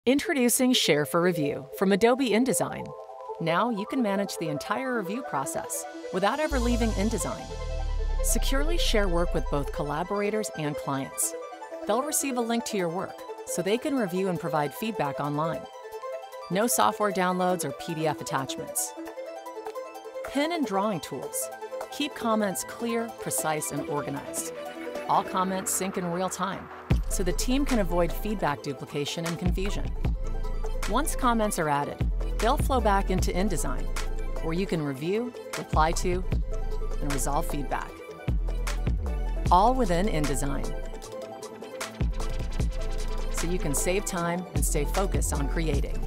Introducing Share for Review from Adobe InDesign. Now you can manage the entire review process without ever leaving InDesign. Securely share work with both collaborators and clients. They'll receive a link to your work so they can review and provide feedback online. No software downloads or PDF attachments. Pen and drawing tools. Keep comments clear, precise, and organized. All comments sync in real time, so the team can avoid feedback duplication and confusion. Once comments are added, they'll flow back into InDesign, where you can review, reply to, and resolve feedback. All within InDesign, so you can save time and stay focused on creating.